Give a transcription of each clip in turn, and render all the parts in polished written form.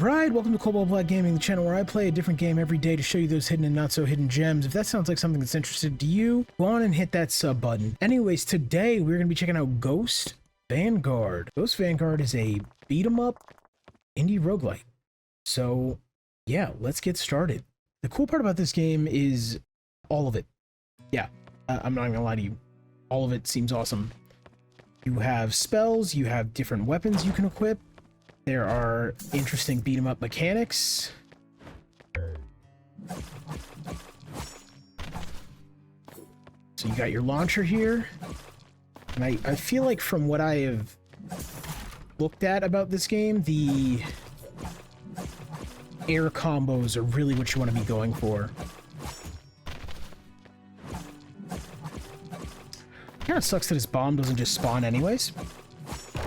Alright, welcome to Cobalt Gaming, the channel where I play a different game every day to show you those hidden and not so hidden gems. If that sounds like something that's interesting to you, go on and hit that sub button. Anyways, today we're going to be checking out Ghost Vanguard. Ghost Vanguard is a beat-em-up indie roguelike. So, yeah, let's get started. The cool part about this game is all of it. Yeah, I'm not gonna lie to you. All of it seems awesome. You have spells, you have different weapons you can equip. There are interesting beat-em-up mechanics. So you got your launcher here. And I feel like from what I have looked at about this game, the air combos are really what you want to be going for. Kind of sucks that his bomb doesn't just spawn anyways,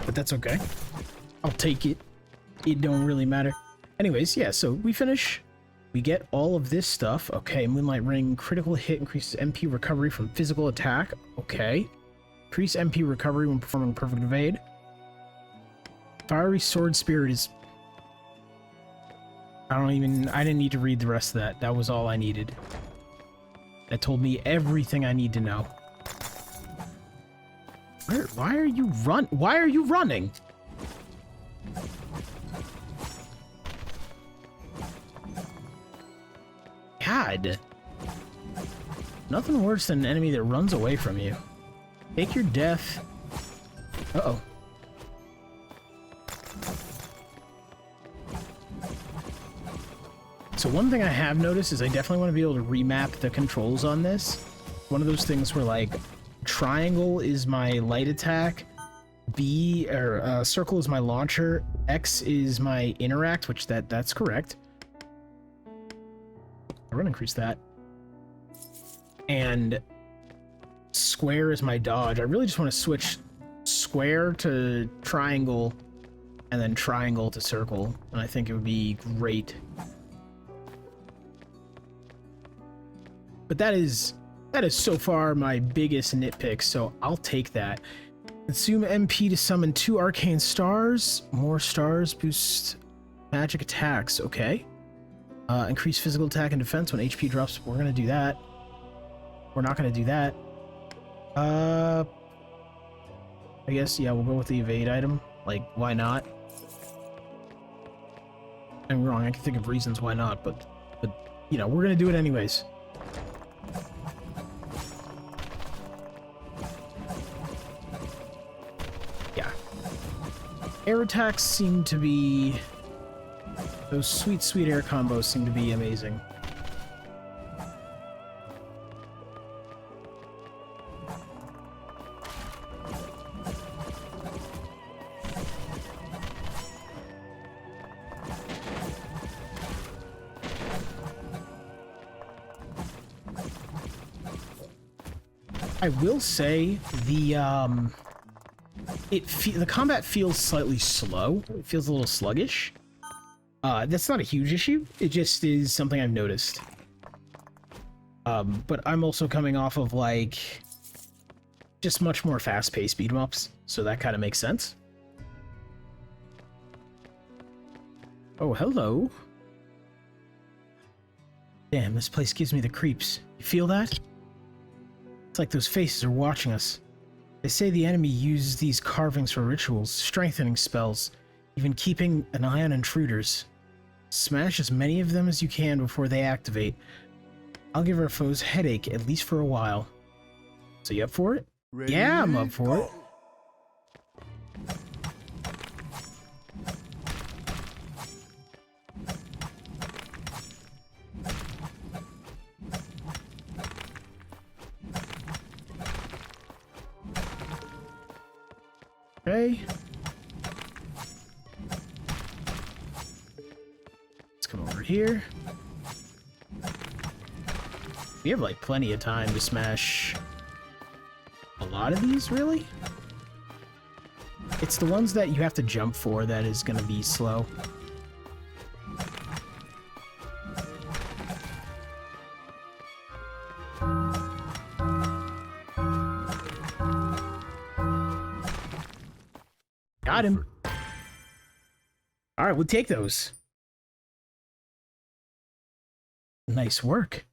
but that's okay. I'll take it. It don't really matter. Anyways, yeah, so we finish. We get all of this stuff. Okay, Moonlight Ring, critical hit increases MP recovery from physical attack. Okay. Increase MP recovery when performing perfect evade. Fiery Sword Spirit is... I didn't need to read the rest of that. That was all I needed. That told me everything I need to know. Why are you running? God. Nothing worse than an enemy that runs away from you. Take your death. Uh-oh. So one thing I have noticed is I definitely want to be able to remap the controls on this. One of those things where, like, triangle is my light attack, circle is my launcher, X is my interact, which that's correct. I'm gonna increase that. And square is my dodge. I really just want to switch square to triangle and then triangle to circle, and I think it would be great. But that is so far my biggest nitpick, so I'll take that. Consume MP to summon 2 arcane stars. More stars boost magic attacks. Okay. Increase physical attack and defense when HP drops. We're gonna do that. We're not gonna do that. I guess, yeah, we'll go with the evade item. Like, why not? I'm wrong, I can think of reasons why not, but you know, we're gonna do it anyways. Yeah. Air attacks seem to be... Those sweet, sweet air combos seem to be amazing. I will say the combat feels slightly slow. It feels a little sluggish. That's not a huge issue. It just is something I've noticed. But I'm also coming off of, like, just much more fast-paced beat-em-ups, so that kind of makes sense. Oh, hello. Damn, this place gives me the creeps. You feel that? It's like those faces are watching us. They say the enemy uses these carvings for rituals, strengthening spells, even keeping an eye on intruders. Smash as many of them as you can before they activate. I'll give our foes headache, at least for a while. So you up for it? Ready, yeah, I'm up for it. Okay. Let's come over here. We have, like, plenty of time to smash a lot of these, really? It's the ones that you have to jump for that is gonna be slow. Got him. All right, we'll take those. Nice work.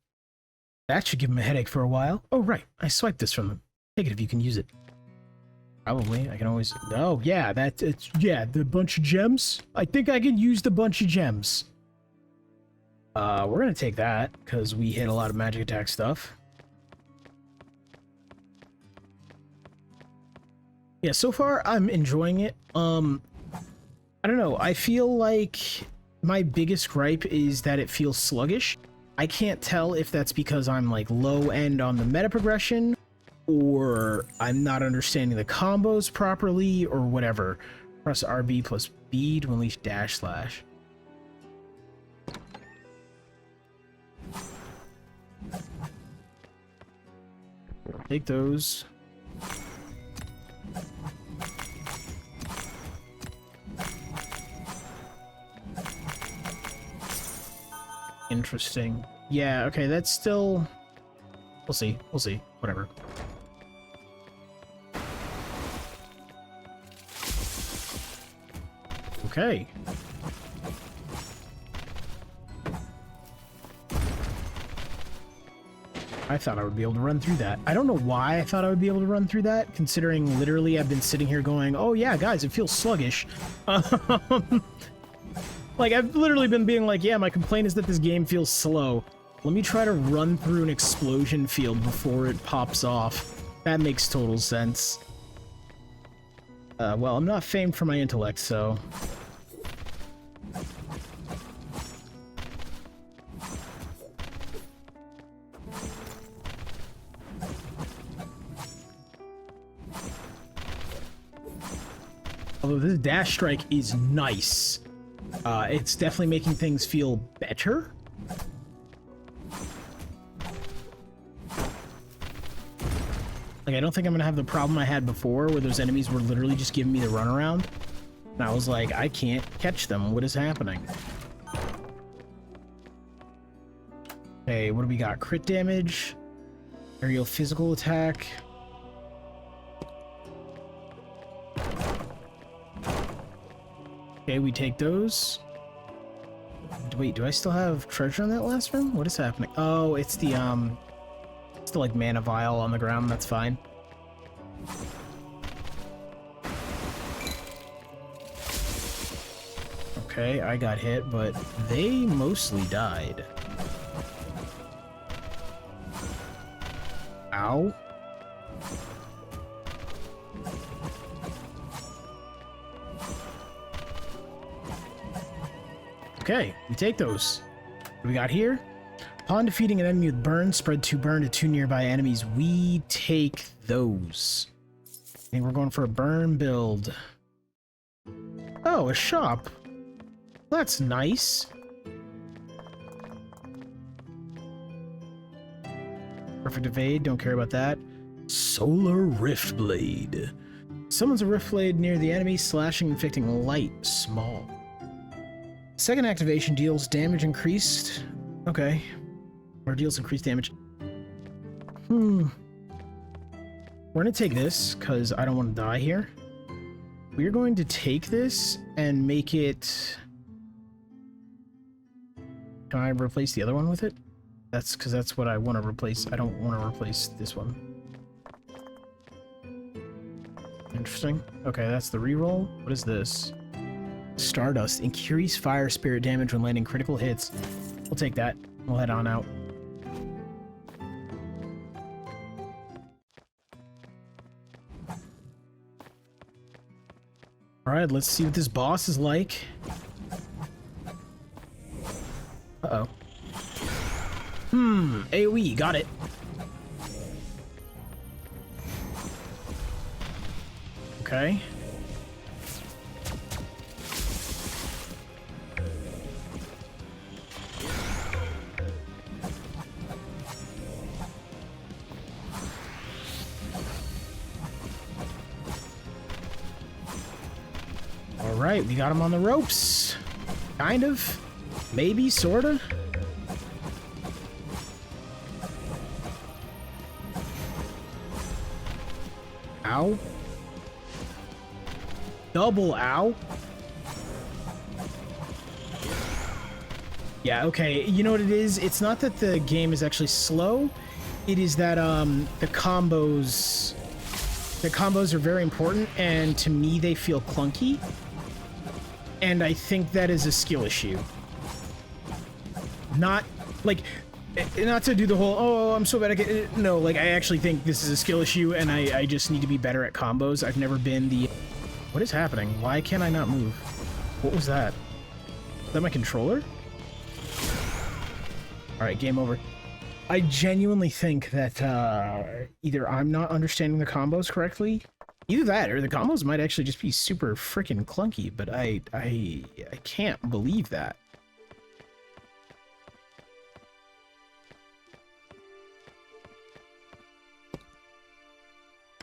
That should give him a headache for a while. Oh, right. I swiped this from him. Take it if you can use it. Probably. I can always... Oh, yeah. Yeah, the bunch of gems. I think I can use the bunch of gems. We're going to take that, because we hit a lot of magic attack stuff. Yeah, so far, I'm enjoying it. I don't know. I feel like my biggest gripe is that it feels sluggish. I can't tell if that's because I'm like low end on the meta progression, or I'm not understanding the combos properly, or whatever. Press RB plus B to unleash dash slash. Take those. Interesting. Yeah, okay, that's still... We'll see. We'll see. Whatever. Okay. I thought I would be able to run through that. I don't know why I thought I would be able to run through that, considering literally I've been sitting here going, oh yeah, guys, it feels sluggish. Like, I've literally been being like, yeah, my complaint is that this game feels slow. Let me try to run through an explosion field before it pops off. That makes total sense. Well, I'm not famed for my intellect, so... Although this dash strike is nice. It's definitely making things feel better. Like, I don't think I'm gonna have the problem I had before, where those enemies were literally just giving me the runaround. And I was like, I can't catch them. What is happening? Okay, what do we got? Crit damage, aerial physical attack. Okay, we take those. Wait, do I still have treasure in that last room? What is happening? Oh, it's the like mana vial on the ground. That's fine. Okay, I got hit, but they mostly died. Ow. Okay, we take those. What do we got here? Upon defeating an enemy with burn, spread 2 burn to 2 nearby enemies. We take those. I think we're going for a burn build. Oh, a shop. That's nice. Perfect evade, don't care about that. Solar Rift Blade. Summons a Rift Blade near the enemy, slashing, inflicting light, small. Second activation deals damage increased. Okay. Or deals increased damage. We're gonna take this, because I don't want to die here. We're going to take this and make it... Can I replace the other one with it? That's because that's what I want to replace. I don't want to replace this one. Interesting. Okay, that's the reroll. What is this? Stardust. Increase fire spirit damage when landing critical hits. We'll take that. We'll head on out. Alright, let's see what this boss is like. Uh-oh. AoE, got it. Okay. Alright, we got him on the ropes. Kind of. Maybe, sorta. Ow. Double ow. Yeah, okay. You know what it is? It's not that the game is actually slow. It is that the combos are very important, and to me they feel clunky. And I think that is a skill issue. Not like, not to do the whole, oh, I'm so bad at it. No, like, I actually think this is a skill issue, and I just need to be better at combos. I've never been the... What is happening? Why can't I not move? What was that? Is that my controller? Alright, game over. I genuinely think that either I'm not understanding the combos correctly, either that, or the combos might actually just be super freaking clunky, but I can't believe that.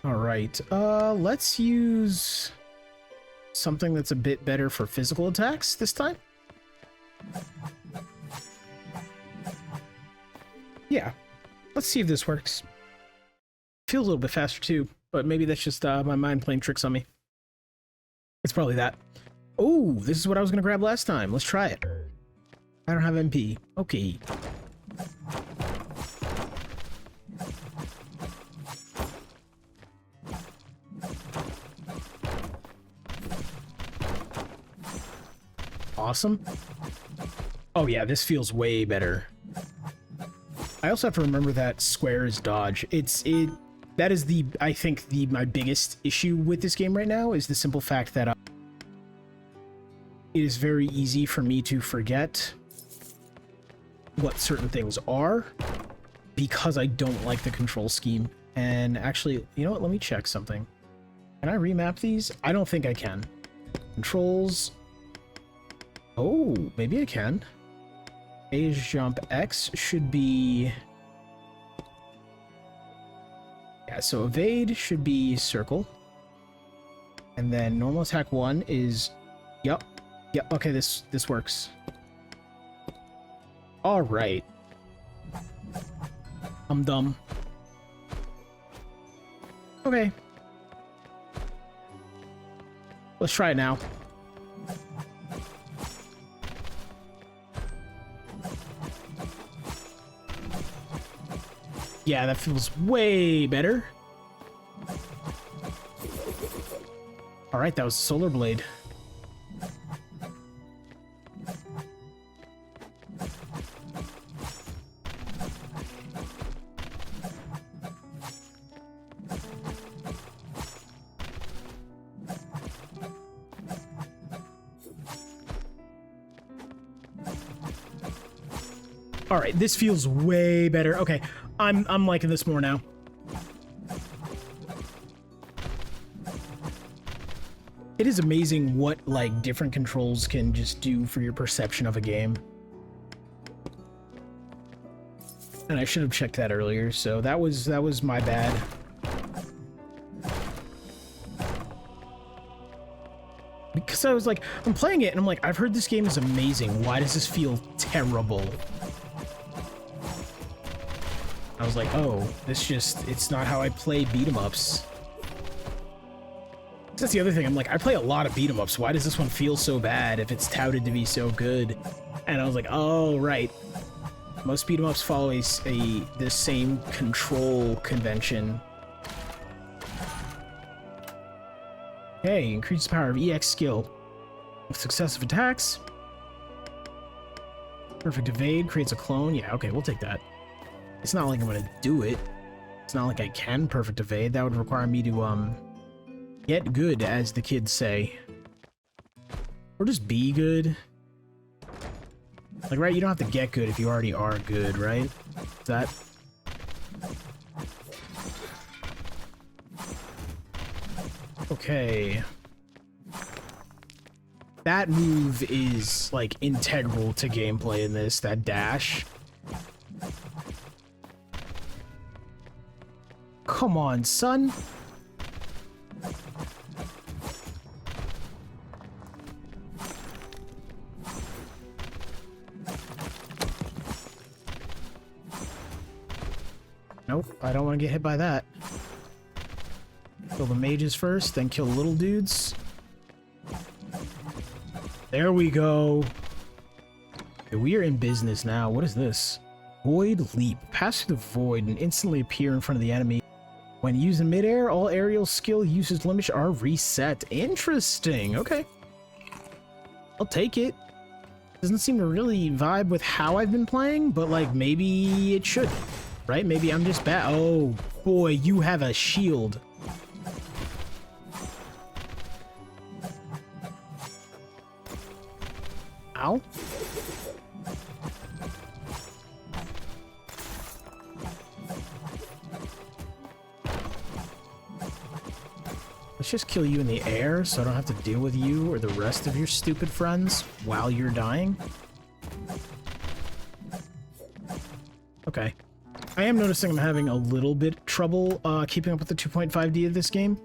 Alright, let's use something that's a bit better for physical attacks this time. Yeah, let's see if this works. Feels a little bit faster too, but maybe that's just my mind playing tricks on me. It's probably that. Oh, this is what I was gonna grab last time. Let's try it. I don't have MP. Okay. Awesome. Oh yeah, this feels way better. I also have to remember that square is dodge. That is I think my biggest issue with this game right now is the simple fact that it is very easy for me to forget what certain things are because I don't like the control scheme. And actually, you know what? Let me check something. Can I remap these? I don't think I can. Controls. Oh, maybe I can. Phase jump X should be... Yeah, so evade should be circle. And then normal attack 1 is... Yep, okay, this works. Alright. I'm dumb. Okay. Let's try it now. Yeah, that feels way better. Alright, that was Solar Blade. Alright, this feels way better. Okay, I'm liking this more now. It is amazing what, like, different controls can just do for your perception of a game. And I should have checked that earlier, so that was my bad. Because I was like, I'm playing it and I'm like, I've heard this game is amazing. Why does this feel terrible? I was like, oh, it's not how I play beat-em-ups. That's the other thing, I'm like, I play a lot of beat-em-ups. Why does this one feel so bad if it's touted to be so good? And I was like, oh, right. Most beat-em-ups follow the same control convention. Hey, increases the power of EX skill. With successive attacks. Perfect evade creates a clone. Yeah, okay, we'll take that. It's not like I'm gonna do it. It's not like I can perfect evade. That would require me to, get good, as the kids say. Or just be good. Like, right, you don't have to get good if you already are good, right? Is that... Okay. That move is, like, integral to gameplay in this, that dash. Come on, son. Nope, I don't want to get hit by that. Kill the mages first, then kill the little dudes. There we go. We are in business now. What is this? Void Leap. Pass through the void and instantly appear in front of the enemy. When used in midair, all aerial skill usage limits are reset. Interesting. Okay. I'll take it. Doesn't seem to really vibe with how I've been playing, but like maybe it should, right? Maybe I'm just bad. Oh boy, you have a shield. Ow. Let's just kill you in the air so I don't have to deal with you or the rest of your stupid friends while you're dying. Okay. I am noticing I'm having a little bit trouble keeping up with the 2.5D of this game.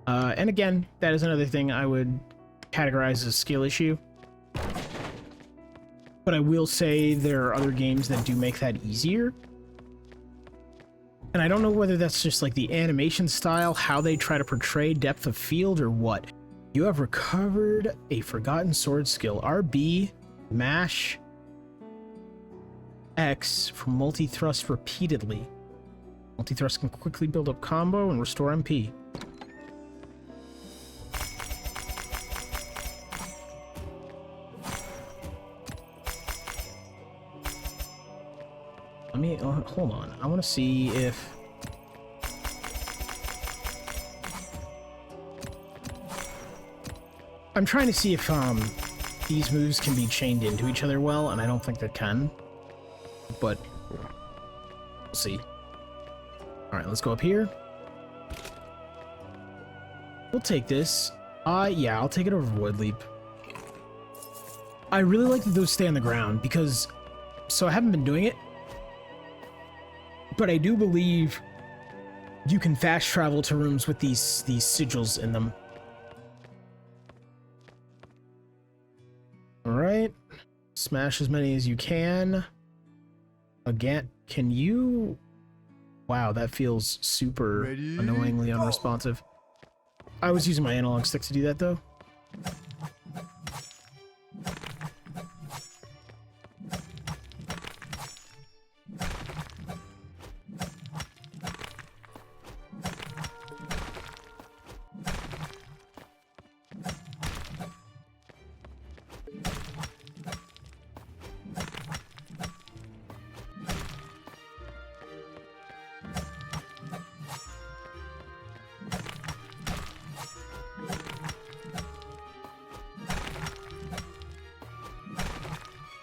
And again, that is another thing I would categorize as a skill issue. But I will say there are other games that do make that easier. And I don't know whether that's just like the animation style, how they try to portray depth of field, or what. You have recovered a forgotten sword skill. RB, mash, X for multi-thrust repeatedly. Multi-thrust can quickly build up combo and restore MP. Let me, hold on. I want to see if... I'm trying to see if these moves can be chained into each other well, and I don't think they can. But we'll see. Alright, let's go up here. We'll take this. Yeah, I'll take it over Void Leap. I really like that those stay on the ground, because... So I haven't been doing it, but I do believe you can fast travel to rooms with these sigils in them. Alright. Smash as many as you can. Again, can you... Wow, that feels super annoyingly unresponsive. I was using my analog stick to do that, though.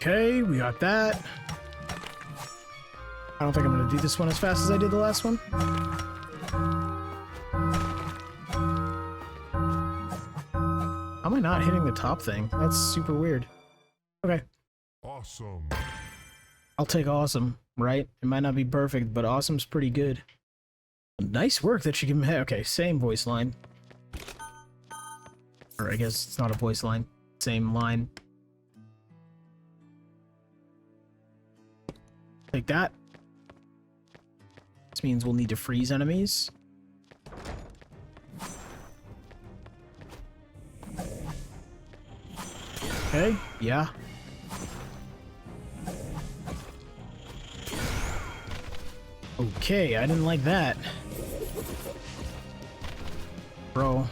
Okay, we got that. I don't think I'm going to do this one as fast as I did the last one. How am I not hitting the top thing? That's super weird. Okay. Awesome. I'll take awesome, right? It might not be perfect, but awesome's pretty good. Nice work that you give him. Okay, same voice line. Or I guess it's not a voice line. Same line. Take that. This means we'll need to freeze enemies. Okay, yeah. Okay, I didn't like that. Bro.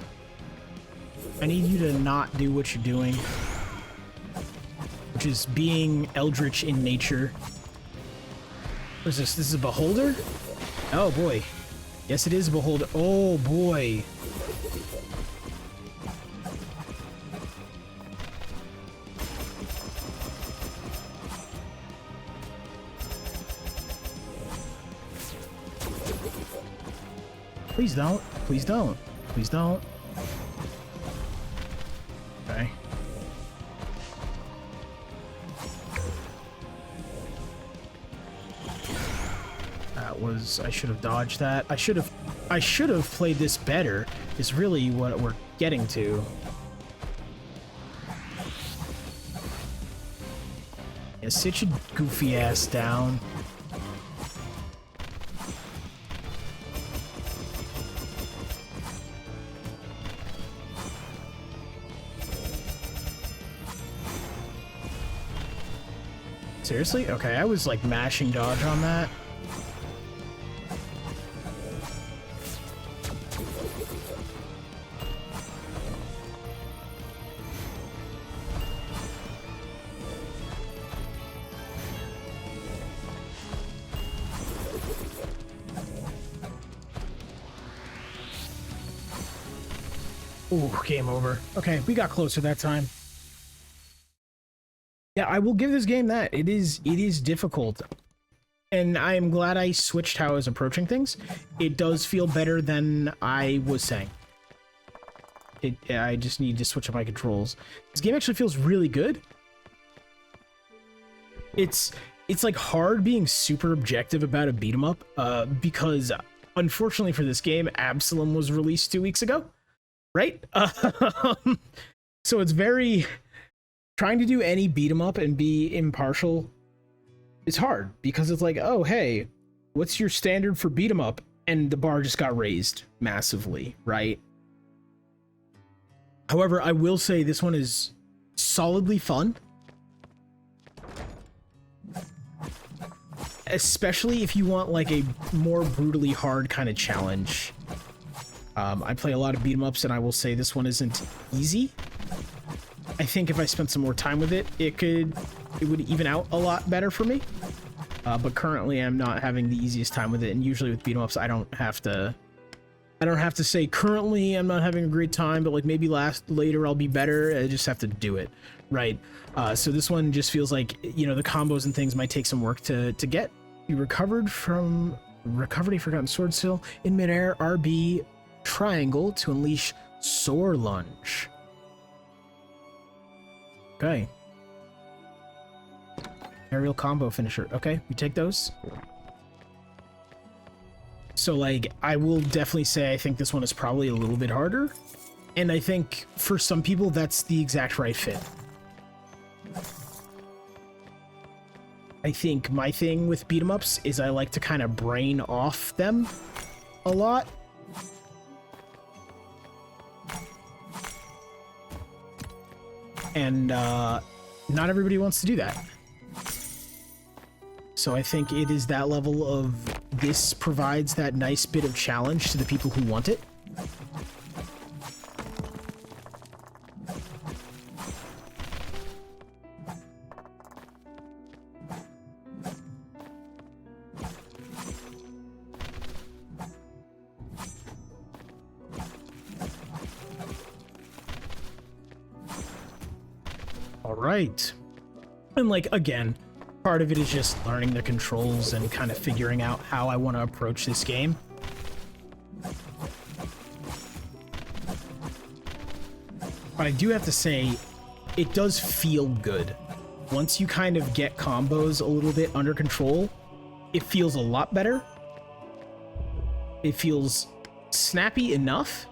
I need you to not do what you're doing. Which is being eldritch in nature. What is this? This is a beholder? Oh boy. Yes, it is a beholder. Oh boy. Please don't. Please don't. Please don't. Okay. I should have dodged that. I should have played this better, is really what we're getting to. Yeah, sit your goofy ass down. Seriously? Okay, I was like mashing dodge on that. Ooh, game over. Okay, we got closer that time. Yeah, I will give this game that. It is difficult. And I am glad I switched how I was approaching things. It does feel better than I was saying. I just need to switch up my controls. This game actually feels really good. It's like hard being super objective about a beat 'em up, because unfortunately for this game, Absalom was released 2 weeks ago. Right? So it's very... Trying to do any beat 'em up and be impartial is hard, because it's like, oh, hey, what's your standard for beat 'em up? And the bar just got raised massively, right? However, I will say this one is solidly fun. Especially if you want like a more brutally hard kind of challenge. I play a lot of beat 'em ups, and I will say this one isn't easy. I think if I spent some more time with it, it would even out a lot better for me. But currently, I'm not having the easiest time with it, and usually with beat 'em ups, I don't have to say currently I'm not having a great time, but like maybe later I'll be better. I just have to do it, right? So this one just feels like, you know, the combos and things might take some work to get. You recovered a forgotten sword still in midair. RB triangle to unleash Soar Lunge. Okay. Aerial combo finisher. Okay, we take those. So, like, I will definitely say I think this one is probably a little bit harder. And I think for some people, that's the exact right fit. I think my thing with beat 'em ups is I like to kind of brain off them a lot. And not everybody wants to do that. So I think it is that level of this provides that nice bit of challenge to the people who want it. All right. And like, again, part of it is just learning the controls and kind of figuring out how I want to approach this game. But I do have to say, it does feel good. Once you kind of get combos a little bit under control, it feels a lot better. It feels snappy enough.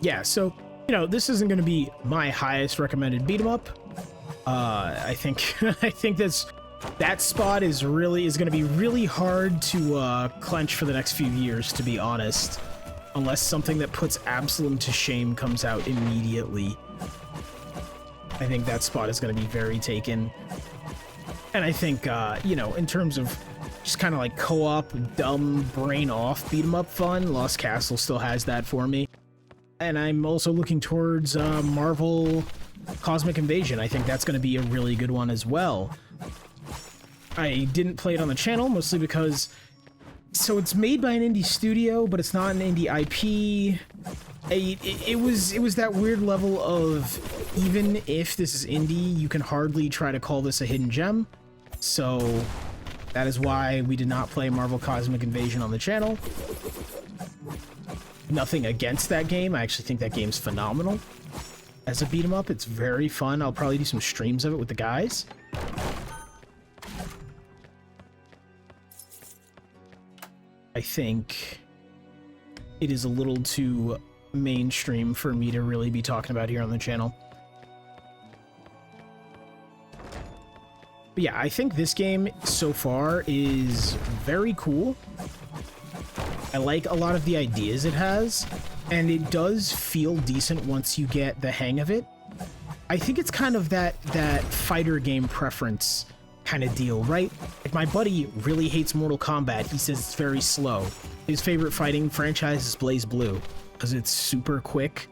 Yeah, so, you know, this isn't going to be my highest recommended beat 'em up. I think that spot is going to be really hard to clench for the next few years, to be honest, unless something that puts Absalom to shame comes out immediately. I think that spot is going to be very taken. And I think, you know, in terms of just kind of like co-op, dumb, brain off beat 'em up fun, Lost Castle still has that for me. And I'm also looking towards Marvel Cosmic Invasion. I think that's going to be a really good one as well. I didn't play it on the channel, mostly because... So it's made by an indie studio, but it's not an indie IP. It was that weird level of, even if this is indie, you can hardly try to call this a hidden gem. So that is why we did not play Marvel Cosmic Invasion on the channel. Nothing against that game. I actually think that game's phenomenal. As a beat 'em up, it's very fun. I'll probably do some streams of it with the guys. I think it is a little too mainstream for me to really be talking about here on the channel. But yeah, I think this game so far is very cool. I like a lot of the ideas it has. and it does feel decent once you get the hang of it. I think it's kind of that fighter game preference kind of deal, right? Like, my buddy really hates Mortal Kombat. He says it's very slow. His favorite fighting franchise is Blaze Blue because it's super quick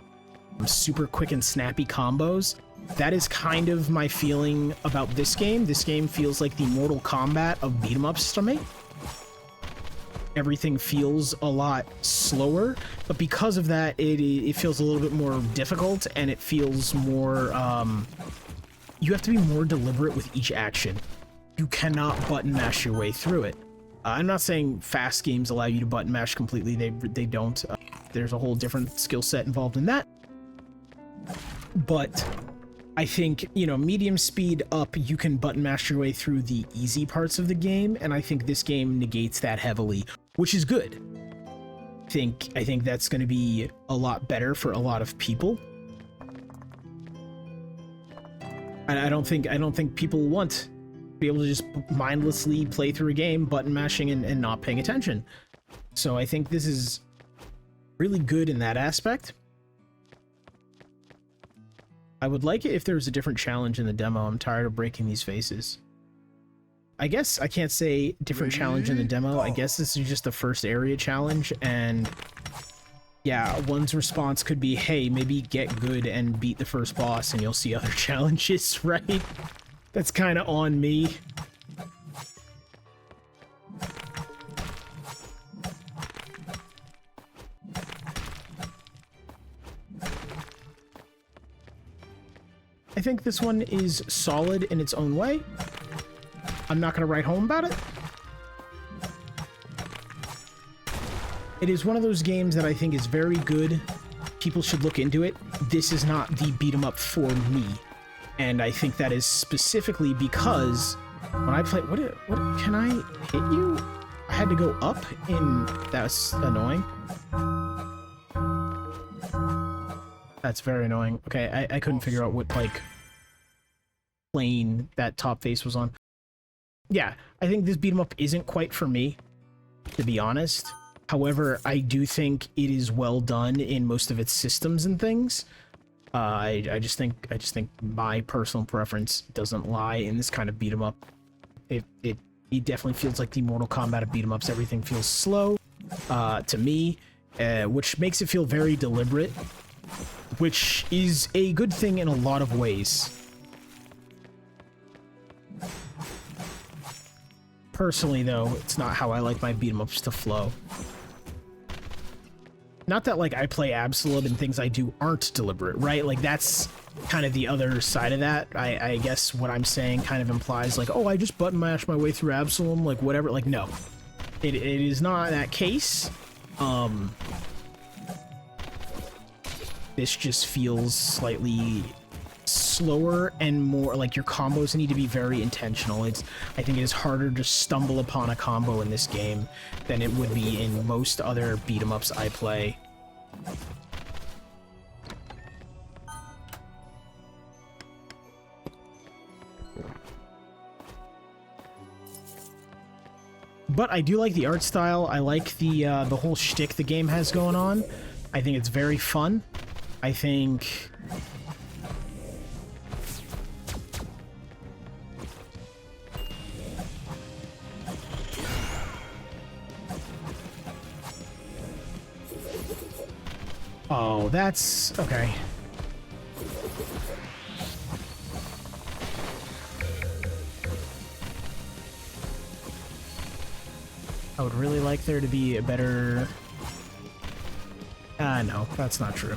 and snappy combos. That is kind of my feeling about this game. This game feels like the Mortal Kombat of beat-em-ups to me. Everything feels a lot slower, but because of that, it feels a little bit more difficult, and it feels more, you have to be more deliberate with each action. You cannot button mash your way through it. I'm not saying fast games allow you to button mash completely. They don't. There's a whole different skill set involved in that. But I think, you know, medium speed up, you can button mash your way through the easy parts of the game, and I think this game negates that heavily, which is good. I think that's going to be a lot better for a lot of people. And I don't think people want to be able to just mindlessly play through a game, button mashing and not paying attention. So I think this is really good in that aspect. I would like it if there was a different challenge in the demo. I'm tired of breaking these faces. I guess I can't say different challenge in the demo. I guess this is just the first area challenge, and yeah, one's response could be, hey, maybe get good and beat the first boss and you'll see other challenges, right? That's kind of on me. I think this one is solid in its own way. I'm not going to write home about it. It is one of those games that I think is very good. People should look into it. This is not the beat 'em up for me. And I think that is specifically because when I play... What can I hit you? I had to go up in... That's annoying. That's very annoying. Okay, I couldn't figure out what, like, plane that top face was on. Yeah, I think this beat 'em up isn't quite for me, to be honest. However, I do think it is well done in most of its systems and things. I just think my personal preference doesn't lie in this kind of beat 'em up. It definitely feels like the Mortal Kombat of beat 'em ups. Everything feels slow to me, which makes it feel very deliberate, which is a good thing in a lot of ways. Personally, though, it's not how I like my beat-em-ups to flow. Not that, like, I play Absolute and things I do aren't deliberate, right? Like, that's kind of the other side of that. I guess what I'm saying kind of implies, like, oh, I just button mash my way through Absalom, like, whatever. Like, no. It is not that case. This just feels slightly slower and more like your combos need to be very intentional. I think it is harder to stumble upon a combo in this game than it would be in most other beat 'em ups I play. But I do like the art style. I like the whole shtick the game has going on. I think it's very fun. I think... Oh, that's... okay. I would really like there to be a better... no, that's not true.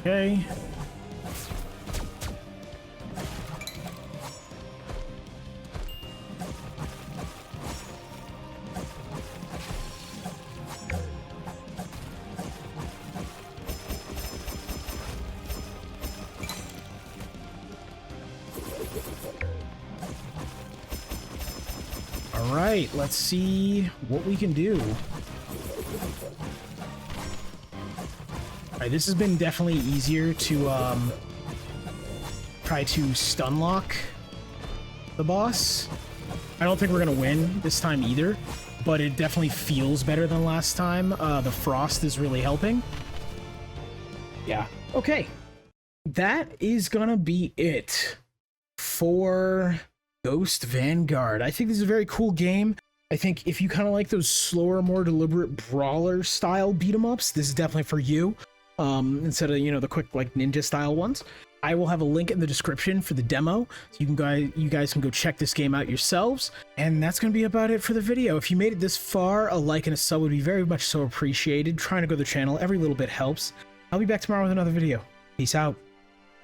Okay. Alright, let's see what we can do. Alright, this has been definitely easier to try to stun lock the boss. I don't think we're gonna win this time either, but it definitely feels better than last time. The frost is really helping. Yeah. Okay. That is gonna be it for Ghost Vanguard. I think this is a very cool game. I think if you kind of like those slower, more deliberate brawler style beat 'em ups, this is definitely for you. Instead of, you know, the quick like ninja style ones. I will have a link in the description for the demo, so you guys can go check this game out yourselves. And that's going to be about it for the video. If you made it this far, a like and a sub would be very much so appreciated. Trying to grow the channel, every little bit helps. I'll be back tomorrow with another video. Peace out.